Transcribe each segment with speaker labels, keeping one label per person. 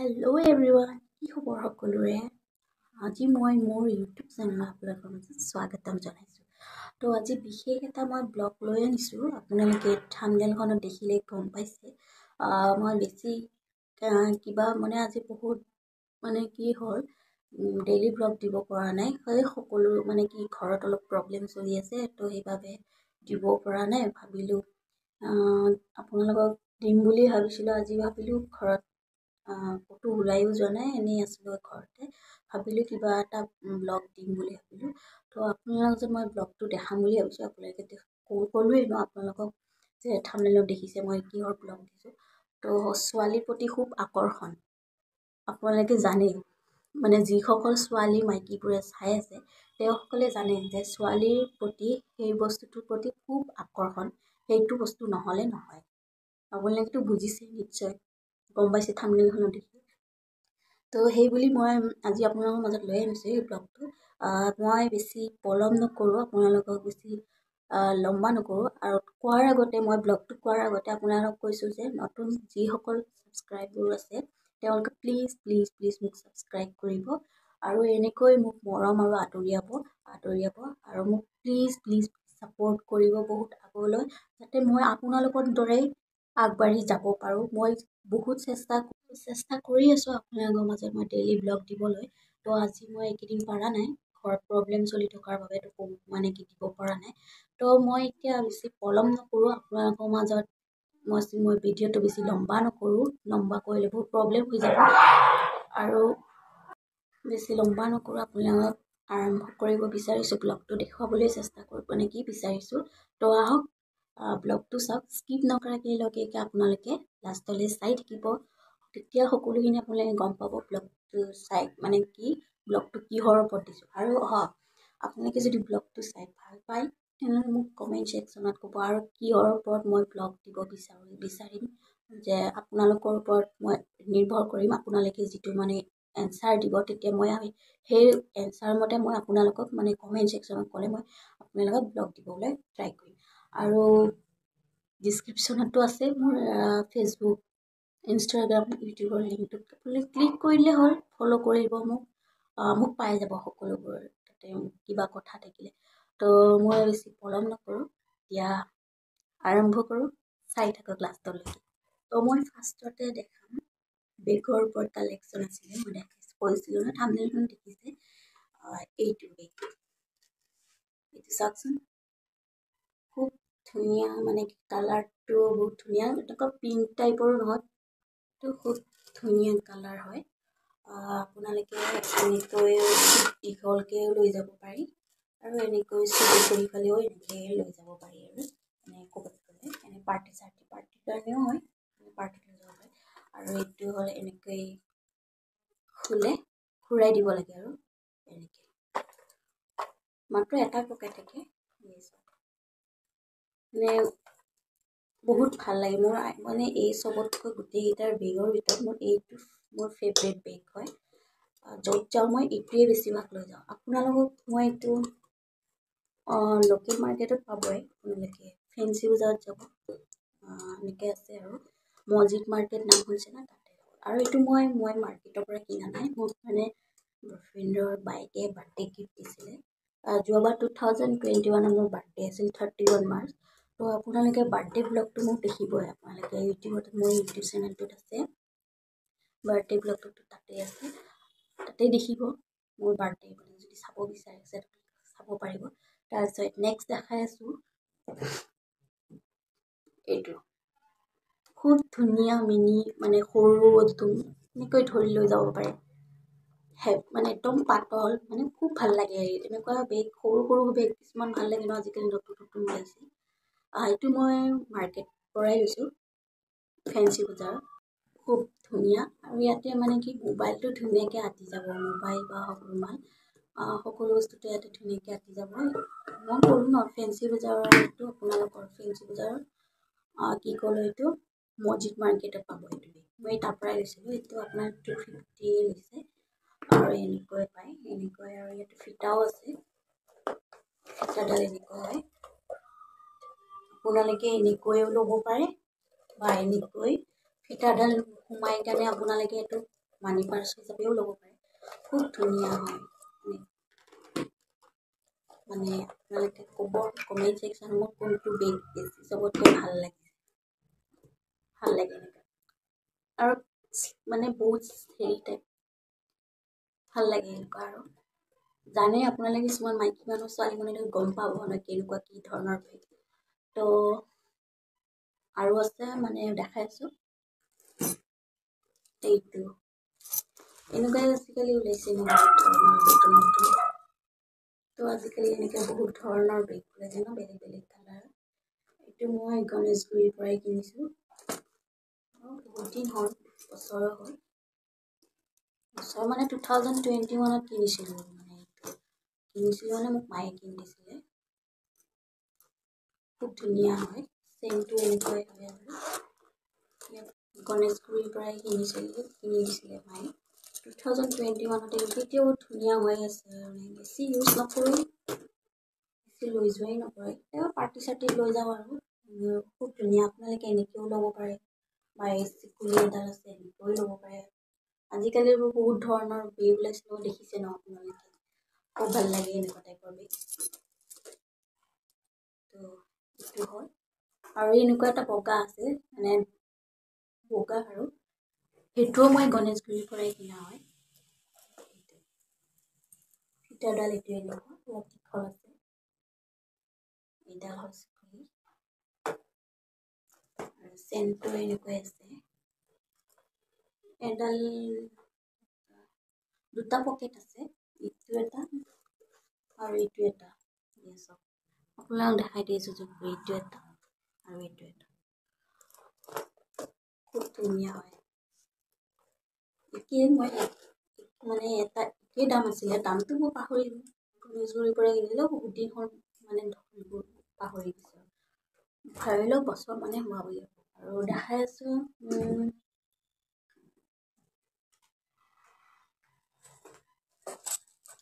Speaker 1: Hello everyone, কি খবৰ সকলোৰে? আজি মই মোৰ YouTube চেনেল আপোনালোকৰ মাজত স্বাগতম জনাইছো। তো আজি বিশেষ এটা মই ব্লগ লৈ আনিছো। আপোনালোকে থাম্বনেইলখনত দেখিলে গম পাইছে। মই বেছি কিবা মানে আজি বহুত মানে কি হ'ল ডেইলি ব্লগ দিব পৰা নাই। সকলো মানে কি ঘৰত অলপ প্ৰব্লেম চলি আছে, তো সেইভাবে দিব পৰা নাই। ভাবিলো আপোনালোকক দিম বুলি ভাবিছিলো। আজি ভাবিলো ঘৰত ক'তো ওলাইও যোৱা নাই, এনেই আছিলোঁ ঘৰতে। ভাবিলোঁ কিবা এটা ব্লগ দিম বুলি ভাবিলোঁ। তো আপোনালোকক যে মই ব্লগটো দেখাম বুলি ভাবিছোঁ। আপোনালোকে ক'লোৱেই ন আপোনালোকক যে থাম্বনেইলত দেখিছে মই কিহৰ ব্লগ দিছোঁ। তো ছোৱালীৰ প্ৰতি খুব আকৰ্ষণ আপোনালোকে জানে, মানে যিসকল ছোৱালী মাইকীবোৰে চাই আছে তেওঁসকলে জানে যে ছোৱালীৰ প্ৰতি সেই বস্তুটোৰ প্ৰতি খুব আকৰ্ষণ। সেইটো বস্তু নহ'লে নহয়। আপোনালোকেতো বুজিছে নিশ্চয়, গম পাইছে থাম্বনেইলখনত দেখি। তো সেই বুলি মই আজি আপোনালোকৰ মাজত লৈ আনিছোঁ এই ব্লগটো। মই বেছি পলম নকৰোঁ, আপোনালোকক বেছি লম্বা নকৰোঁ। আৰু মই ব্লগটো কোৱাৰ আগতে আপোনালোকক কৈছোঁ যে নতুন যিসকল ছাবস্ক্ৰাইবাৰ আছে তেওঁলোকে প্লিজ প্লিজ প্লিজ মোক ছাবস্ক্ৰাইব কৰিব আৰু এনেকৈ মোক মৰম আৰু আদৰিয়াব আৰু মোক প্লিজ প্লিজ ছাপোৰ্ট কৰিব বহুত আগলৈ, যাতে মই আপোনালোকৰ দৰেই আগবাঢ়ি যাব পাৰোঁ। মই বহুত চেষ্টা কৰি আছোঁ আপোনালোকৰ মাজত মই ডেইলি ব্লগ দিবলৈ। তো আজি মই এইকেইদিন পৰা নাই, ঘৰত প্ৰব্লেম চলি থকাৰ বাবে মানে কি দিব পৰা নাই। তো মই এতিয়া বেছি পলম নকৰোঁ আপোনালোকৰ মাজত। মই ভিডিঅ'টো বেছি লম্বা নকৰোঁ, লম্বা কৰিলে বহুত প্ৰব্লেম হৈ যাব। আৰু বেছি লম্বা নকৰোঁ, আপোনালোকক আৰম্ভ কৰিব বিচাৰিছোঁ। ব্লগটো দেখুৱাবলৈ চেষ্টা কৰিব মানে কি বিচাৰিছোঁ। তো আহক ব্লগটো চাওক, স্কিপ নকৰাকৈ লগেকে আপোনালোকে লাষ্টলৈ চাই থাকিব। তেতিয়া সকলোখিনি আপোনালোকে গম পাব ব্লগটো চাই মানে কি ব্লগটো কিহৰ ওপৰত দিছোঁ। আৰু আপোনালোকে যদি ব্লগটো চাই ভাল পায় তেনেহ'লে মোক কমেণ্ট ছেকশ্যনত ক'ব আৰু কিহৰ ওপৰত মই ব্লগ দিব বিচাৰিম যে আপোনালোকৰ ওপৰত মই নিৰ্ভৰ কৰিম। আপোনালোকে যিটো মানে এনচাৰ দিব তেতিয়া মই সেই এনচাৰ মতে মই আপোনালোকক মানে কমেণ্ট ছেকশ্যনত ক'লে মই আপোনালোকক ব্লগ দিবলৈ ট্ৰাই কৰিম। আৰু ডিছক্ৰিপশ্যনতো আছে মোৰ ফেচবুক, ইনষ্টাগ্ৰাম, ইউটিউবৰ লিংকটো আপোনালোকে ক্লিক কৰিলে হ'ল। ফ'ল' কৰিব মোক পাই যাব সকলোবোৰ, তাতে কিবা কথা থাকিলে। তো মই বেছি পলম নকৰোঁ, এতিয়া আৰম্ভ কৰোঁ, চাই থাকক লাষ্টলৈকে। তো মই ফাৰ্ষ্টতে দেখাম বেগৰ ওপৰত কালেকশ্যন আছিলে। মই কৈছিলোঁ ন থাম্বনেইলখন দেখিছে, এইটো বেগ, এইটো চাওকচোন খুব ধুনীয়া, মানে কালাৰটো বহুত ধুনীয়া। এনেকুৱা পিংক টাইপৰো নহয়, তো খুব ধুনীয়া কালাৰ হয়। আপোনালোকে এনেকৈ দীঘলকৈও লৈ যাব পাৰি আৰু এনেকৈ চুলি কৰি ফালেও এনেকৈ লৈ যাব পাৰি। আৰু ক'ৰবাত গ'লে পাৰ্টিৰ কাৰণেও হয়, পাৰ্টিত লৈ যাব পাৰি। আৰু এইটো হ'ল এনেকৈ ঘূৰাই দিব লাগে আৰু এনেকৈ মাত্ৰ এটা পকেট থাকে। মানে বহুত ভাল লাগে মোৰ, মানে এই চবতকৈ গোটেইকেইটাৰ বেগৰ ভিতৰত এইটো মোৰ ফেভৰেট বেগ হয়। য'ত যাওঁ মই এইটোৱে বেছিভাগ লৈ যাওঁ। আপোনালোকক মই এইটো লোকেল মাৰ্কেটত পাবই, আপোনালোকে ফেঞ্চি বজাৰত যাব এনেকৈ আছে। আৰু মছজিদ মাৰ্কেট নাম হৈছে না, তাতে। আৰু এইটো মই মাৰ্কেটৰ পৰা কিনা নাই, মোক মানে বয়ফ্ৰেণ্ডৰ বাইকে বাৰ্থডে গিফ্ট দিছিলে। যোৱাবাৰ 2021 মোৰ বাৰ্থডে আছিল 31 মাৰ্চ। তো আপোনালোকে বাৰ্থডে ব্লগটো মোক দেখিবই। আপোনালোকে ইউটিউবত, মোৰ ইউটিউব চেনেলটোত আছে, বাৰ্থডে ব্লগটো তাতে আছে, তাতে দেখিব মোৰ বাৰ্থডে। মানে যদি চাব বিচাৰিছে চাব পাৰিব। তাৰপিছত নেক্সট দেখাই আছোঁ এইটো খুব ধুনীয়া মিনি, মানে সৰু একদম এনেকৈ ধৰি লৈ যাব পাৰে। মানে একদম পাতল, মানে খুব ভাল লাগে। এনেকুৱা বেগ, সৰু বেগ কিছুমান ভাল লাগে ন, আজিকালি নতুন ওলাইছে। এইটো মই মাৰ্কেট পৰাই লৈছোঁ, ফেঞ্চি বজাৰত। খুব ধুনীয়া। আৰু ইয়াতে মানে কি মোবাইলটো ধুনীয়াকৈ আঁতি যাব, মোবাইল বা ৰুমাল সকলো বস্তুটো ইয়াতে ধুনীয়াকৈ আঁতি যাব। মই ক'লোঁ ন ফেঞ্চি বজাৰৰ, এইটো আপোনালোকৰ ফেঞ্চি বজাৰৰ কি ক'লোঁ, এইটো মছজিদ মাৰ্কেটত পাব। এইটো মই তাৰ পৰাই লৈছিলোঁ। এইটো আপোনাৰ 250 লৈছে আৰু এনেকৈ পায়, এনেকৈ। আৰু ইয়াতে ফিটাও আছে, ফিটাডাল এনেকুৱা হয়। আপোনালোকে এনেকৈও ল'ব পাৰে বা এনেকৈ ফিটাডাল সোমাই কাৰণে আপোনালোকে এইটো মানি পাৰ্চ হিচাপেও ল'ব পাৰে খুব ধুনীয়া হয় মানে আপোনালোকে ক'ব কমেণ্ট ছেকশ্যনত মোক কোনটো বেগ বেছি চবতকৈ ভাল লাগে এনেকৈ আৰু মানে বহুত হেৰি টাইপ ভাল লাগে এনেকুৱা আৰু জানে আপোনালোকে কিছুমান মাইকী মানুহ ছোৱালী মানুহে গম পাব নহয় কেনেকুৱা কি ধৰণৰ বেগ তো আৰু আছে মানে দেখাইছোঁ এইটো এনেকুৱাই আজিকালি ওলাইছে নহয় নতুন নতুন তো আজিকালি এনেকৈ বহুত ধৰণৰ বেগ ওলাইছে ন বেলেগ বেলেগ কালাৰ এইটো মই গণেশগুৰিৰ পৰাই কিনিছোঁ বহুত দিন হ'ল বছৰ হ'ল বছৰ মানে 2021ত কিনিছিলোঁ মানে মানে মোক মায়ে কিনি দিছিলে খুব ধুনীয়া হয় চেমটো এনেকুৱাই হয় আৰু গণেশগুৰিৰ পৰাই কিনি দিছিলে মায়ে 2021তে এতিয়াও ধুনীয়া হৈ আছে মানে বেছি ইউজ নকৰোঁ বেছি লৈ যোৱাই নপৰে কেতিয়াবা পাৰ্টি চাৰ্টি লৈ যাওঁ আৰু খুব ধুনীয়া আপোনালোকে এনেকৈও ল'ব পাৰে বা এই চিকুলি এডাল আছে এনেকৈও ল'ব পাৰে আজিকালি বহুত ধৰণৰ বেগ ওলাইছে দেখিছে ন আপোনালোকে খুব ভাল লাগে এনেকুৱা টাইপৰ বেগ তো এইটো হ'ল আৰু এনেকুৱা এটা বগা আছে মানে বগা আৰু সেইটোও মই গণেশগুৰিৰ পৰাই কিনা হয় ফিটাৰডাল এইটোৱে নহয় অলপ দীঘল আছে এইডাল হৈছে আৰু চেনটো এনেকুৱাই আছে এডাল দুটা পকেট আছে এইটো এটা আৰু এইটো এটা আপোনালোক দেখাই দিছোঁ এইটো এটা আৰু এইটো এটা খুব ধুনীয়া হয় একেই মই মানে এটা একেই দাম আছিলে দামটো মই পাহৰিলোঁ গণেশগুৰিৰ পৰা কিনিলেও বহুত দিন হ'ল মানে পাহৰি গৈছোঁ ভাবি লওক বছৰ মানে হোৱা বুলি আৰু দেখাই আছোঁ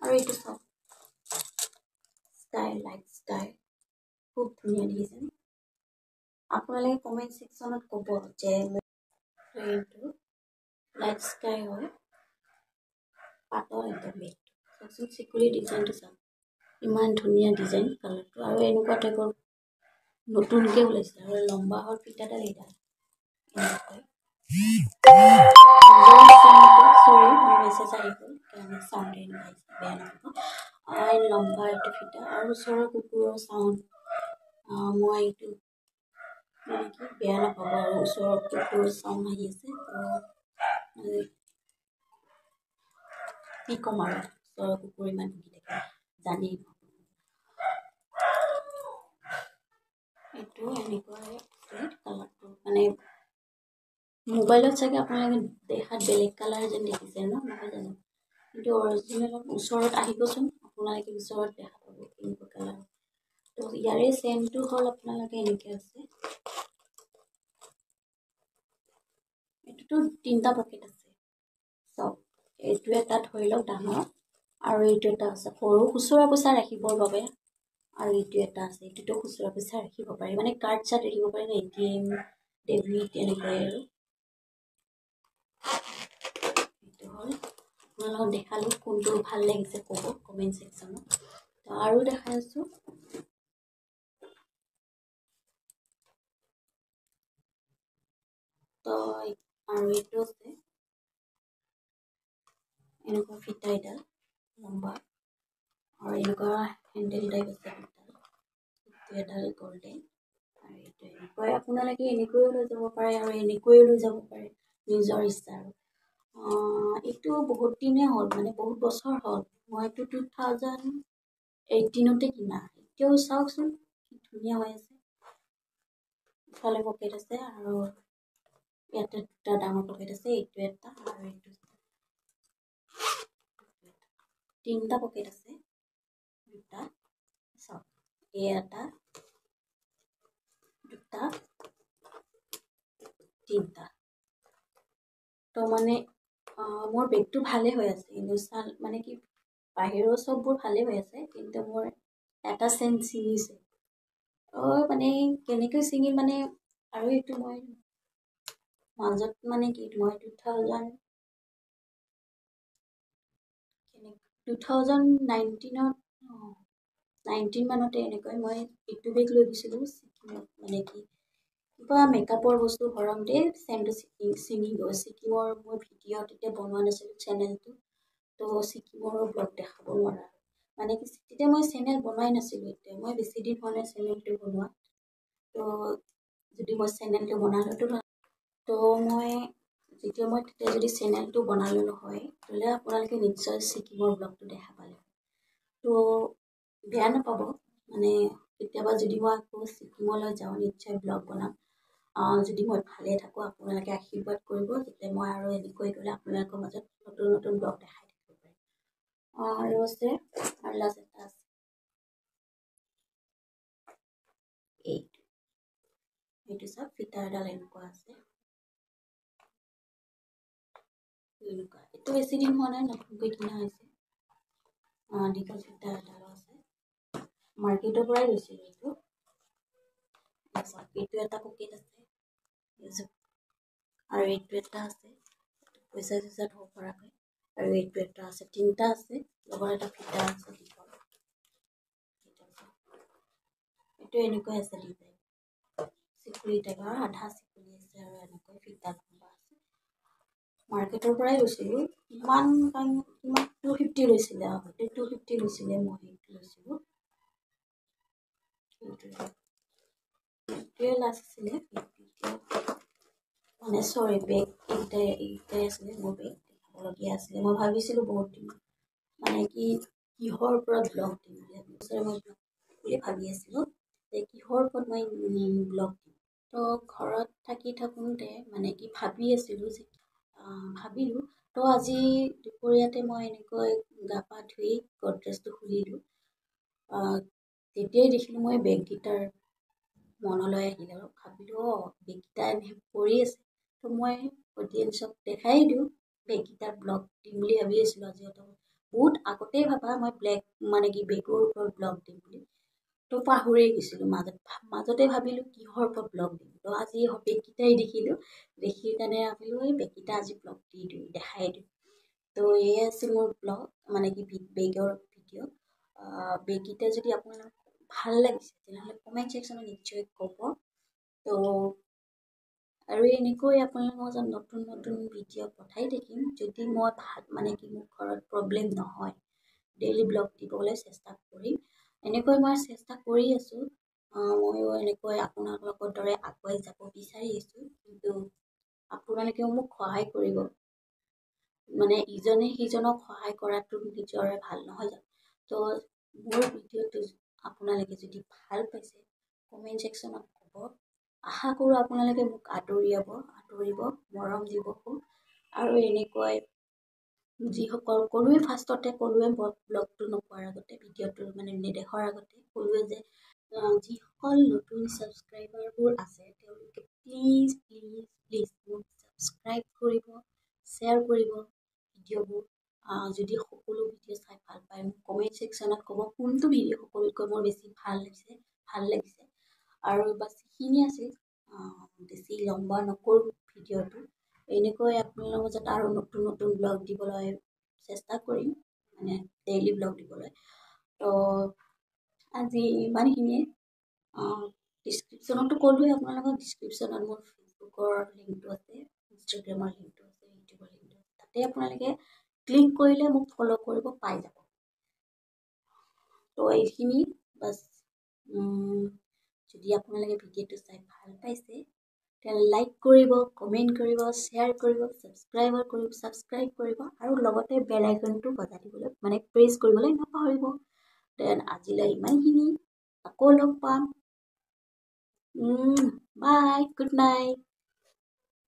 Speaker 1: আৰু এইটো চাওক ষ্টাইল লাইফ ষ্টাইল খুব ধুনীয়া দেখিছেনে আপোনালোকে কমেণ্ট ছেকশ্যনত ক'ব যে এইটো লাইফ ষ্টাইল হয় পাতল একদম বেগটো চাওকচোন চিকুৰি ডিজাইনটো চাওক ইমান ধুনীয়া ডিজাইন কালাৰটো আৰু এনেকুৱা টাইপৰ নতুনকৈ ওলাইছে আৰু লম্বা হ'ল ফিটাডাল এইডাল চৰি মোৰ মেছেজ আহি গ'ল কাৰণে চাউণ্ড বেয়া নাপাব লম্বা এইটো ফিটা আৰু ওচৰৰ কুকুৰৰ চাউণ্ড মই এইটো বেয়া নাপাব আৰু ওচৰৰ কুকুৰৰ চাউণ্ড আহি আছে কি ক'ম আৰু ওচৰৰ কুকুৰ ইমান ভুকি থাকে জানেই এইটো এনেকুৱাই কালাৰটো মানে মোবাইলত চাগে আপোনালোকে দেখাত বেলেগ কালাৰ যেন দেখিছে ন নহয় জানো কিন্তু অৰিজিনেলত ওচৰত আহিবচোন আপোনালোকে ওচৰত দেখা পাব কেনেকুৱা কালাৰ তো ইয়াৰে চেমটো হ'ল আপোনালোকে এনেকৈ আছে এইটোতো 3টা পকেট আছে চব এইটো এটা ধৰি লওক ডাঙৰ আৰু এইটো এটা আছে সৰু খুচুৰা পইচা ৰাখিবৰ বাবে আৰু এইটো এটা আছে এইটোতো খুচুৰা পইচা ৰাখিব পাৰি মানে কাৰ্ড চাৰ্ট ৰাখিব পাৰি ATM ডেবিট এনেকৈ আৰু এইটো হ'ল আপোনালোকক দেখালোঁ কোনটো ভাল লাগিছে ক'ব কমেণ্ট ছেকশ্যনত তো আৰু দেখাই আছোঁ তো আৰু এইটো আছে এনেকুৱা ফিটা এডাল লম্বা আৰু এনেকুৱা হেণ্ডেল টাইপ আছে এইটো এডাল গল্ডেন আৰু এইটো এনেকুৱাই আপোনালোকে এনেকৈও লৈ যাব পাৰে আৰু এনেকৈও লৈ যাব পাৰে নিজৰ ইচ্ছা আৰু এইটো বহুত দিনেই হ'ল মানে বহুত বছৰ হ'ল মইতো 2018তে কিনা এতিয়াও চাওকচোন কি ধুনীয়া হৈ আছে ইফালে পকেট আছে আৰু ইয়াতে দুটা ডাঙৰ পকেট আছে এইটো এটা আৰু এইটো 3টা পকেট আছে দুটা চাওক এই এটা দুটা 3টা তো মানে মোৰ বেগটো ভালেই হৈ আছে কিন্তু মানে কি বাহিৰৰ চববোৰ ভালেই হৈ আছে কিন্তু মোৰ এটা চেন ছিঙিছে মানে কেনেকৈ ছিঙিল মানে আৰু এইটো মই মাজত মানে কি মই 2019 মানতে এনেকৈ মই এইটো বেগ লৈ গৈছিলোঁ ছিকিমত মানে কি কিবা মেকআপৰ বস্তু ভৰাওঁতে চেমটো ছিঙি গ'ল ছিকিমৰ মই ভিডিঅ' তেতিয়া বনোৱা নাছিলোঁ চেনেলটো তো ছিকিমৰো ব্লগ দেখাব নোৱাৰা মানে কি তেতিয়া মই চেনেল বনোৱাই নাছিলোঁ এতিয়া মই বেছি দিন হোৱা নাই চেনেলটো বনোৱা তো যদি মই চেনেলটো বনালোঁতো তো মই যেতিয়া মই তেতিয়া যদি চেনেলটো বনালোঁ নহয় তেতিয়াহ'লে আপোনালোকে নিশ্চয় ছিকিমৰ ব্লগটো দেখা পালে তো বেয়া নাপাব মানে কেতিয়াবা যদি মই আকৌ ছিকিমলৈ যাওঁ নিশ্চয় ব্লগ বনাম যদি মই ভালে থাকোঁ আপোনালোকে আশীৰ্বাদ কৰিব যাতে মই আৰু এনেকৈ গ'লে আপোনালোকৰ মাজত নতুন নতুন ব্লগ দেখাই থাকিব পাৰিম আৰু আছে আৰু লাষ্ট এটা আছে এইটো চাওক ফিটা এডাল এনেকুৱা আছে এনেকুৱা এইটো বেছি দিন হোৱা নাই নতুনকৈ কিনা হৈছে দীঘল ফিটা এডালো আছে মাৰ্কেটৰ পৰাই লৈছিলোঁ এইটো এইটো এটা পকেট আছে আৰু এইটো এটা আছে পইচা চইচা থ'ব পৰাকৈ আৰু এইটো এটা আছে তিনিটা আছে লগত এটা ফিটা আছে দীঘল এইটো এনেকৈ আছে ডিজাইন চিকুৰি টাইপৰ আধা চিকুৰি আছে আৰু এনেকৈ ফিটা লম্বা আছে মাৰ্কেটৰ পৰাই লৈছিলোঁ কিমান 250 লৈছিলে আগতে 250 লৈছিলে মই এইটো লৈছিলোঁ এইটোৱে লাষ্ট আছিলে মানে চৰি বেগ এইটাই আছিলে মোৰ বেগ দেখাবলগীয়া আছিলে মই ভাবিছিলোঁ বহুত দিন মানে কি কিহৰ ওপৰত ব্লগ দিম বুলি ভাবি আছিলোঁ যে কিহৰ ওপৰত মই ব্লগ দিম তো ঘৰত থাকোঁতে মানে কি ভাবি আছিলোঁ যে ভাবিলোঁ তো আজি দুপৰীয়াতে মই এনেকৈ গা পা ধুই গডৰেজটো খুলিলোঁ তেতিয়াই দেখিলোঁ মই বেগকেইটাৰ মনলৈ আহিল আৰু ভাবিলোঁ বেগকেইটা এনে পৰি আছে তো মই অডিয়েঞ্চক দেখাই দিওঁ বেগকেইটাৰ ব্লগ দিম বুলি ভাবি আছিলোঁ আজি বহুত আগতেই ভাবা মই মানে কি বেগৰ ওপৰত ব্লগ দিম বুলি তো পাহৰিয়ে গৈছিলোঁ মাজতে ভাবিলোঁ কিহৰ ওপৰত ব্লগ দিম তো আজি বেগকেইটাই দেখিলোঁ দেখি কাৰণে ভাবিলোঁ এই বেগকেইটা আজি ব্লগ দি দিওঁ দেখাই দিওঁ তো এয়ে আছিল মোৰ ব্লগ মানে কি বেগৰ ভিডিঅ' বেগকেইটা যদি আপোনালোক ভাল লাগিছে তেনেহ'লে কমেণ্ট ছেকশ্যনত নিশ্চয় ক'ব তো আৰু এনেকৈ আপোনালোকৰ মাজত নতুন নতুন ভিডিঅ' পঠাই থাকিম যদি মই ভাল মানে কি মোৰ ঘৰত প্ৰব্লেম নহয় ডেইলি ব্লগ দিবলৈ চেষ্টা কৰিম এনেকৈ মই চেষ্টা কৰি আছোঁ ময়ো এনেকৈ আপোনালোকৰ দৰে আগুৱাই যাব বিচাৰি আছোঁ কিন্তু আপোনালোকেও মোক সহায় কৰিব মানে ইজনে সিজনক সহায় কৰাটো নিজৰে ভাল নহয় জানো তো মোৰ ভিডিঅ'টো আপোনালোকে যদি ভাল পাইছে কমেণ্ট ছেকশ্যনত ক'ব আশা কৰোঁ আপোনালোকে মোক আদৰিব মৰম দিব আৰু এনেকৈ যিসকল ক'লোৱে ফাৰ্ষ্টতে ক'লোৱে ব্লগটো নকৰাৰ আগতে ভিডিঅ'টো মানে নেদেখাৰ আগতে ক'লোৱে যে যিসকল নতুন ছাবস্ক্ৰাইবাৰবোৰ আছে তেওঁলোকে প্লিজ মোক ছাবস্ক্ৰাইব কৰিব শ্বেয়াৰ কৰিব ভিডিঅ'বোৰ যদি সকলো ভিডিঅ' চাই ভাল পায় মোক কমেণ্ট ছেকশ্যনত ক'ব কোনটো ভিডিঅ' সকলোতকৈ মোৰ বেছি ভাল লাগিছে আৰু বাছ সেইখিনি আছিল বেছি লম্বা নকৰোঁ ভিডিঅ'টো এনেকৈ আপোনালোকৰ মাজত আৰু নতুন নতুন ব্লগ দিবলৈ চেষ্টা কৰিম মানে ডেইলি ব্লগ দিবলৈ তো আজি ইমানখিনিয়ে ডিছক্ৰিপশ্যনতো ক'লোৱে আপোনালোকক ডিছক্ৰিপশ্যনত মোৰ ফেচবুকৰ লিংকটো আছে ইনষ্টাগ্ৰামৰ লিংকটো আছে ইউটিউবৰ লিংকটো আছে তাতে আপোনালোকে ক্লিক কৰিলে মোক ফ'ল' কৰিব পাই যাব তো এইখিনি বাছ যদি আপোনালোকে ভিডিঅ'টো চাই ভাল পাইছে তেতিয়াহ'লে লাইক কৰিব কমেণ্ট কৰিব শ্বেয়াৰ কৰিব ছাবস্ক্ৰাইব কৰিব আৰু লগতে বেল আইকনটো বজাই দিবলৈ মানে প্ৰেছ কৰিবলৈ নাপাহৰিব দেন আজিলৈ ইমানখিনি আকৌ লগ পাম বাই গুড নাইট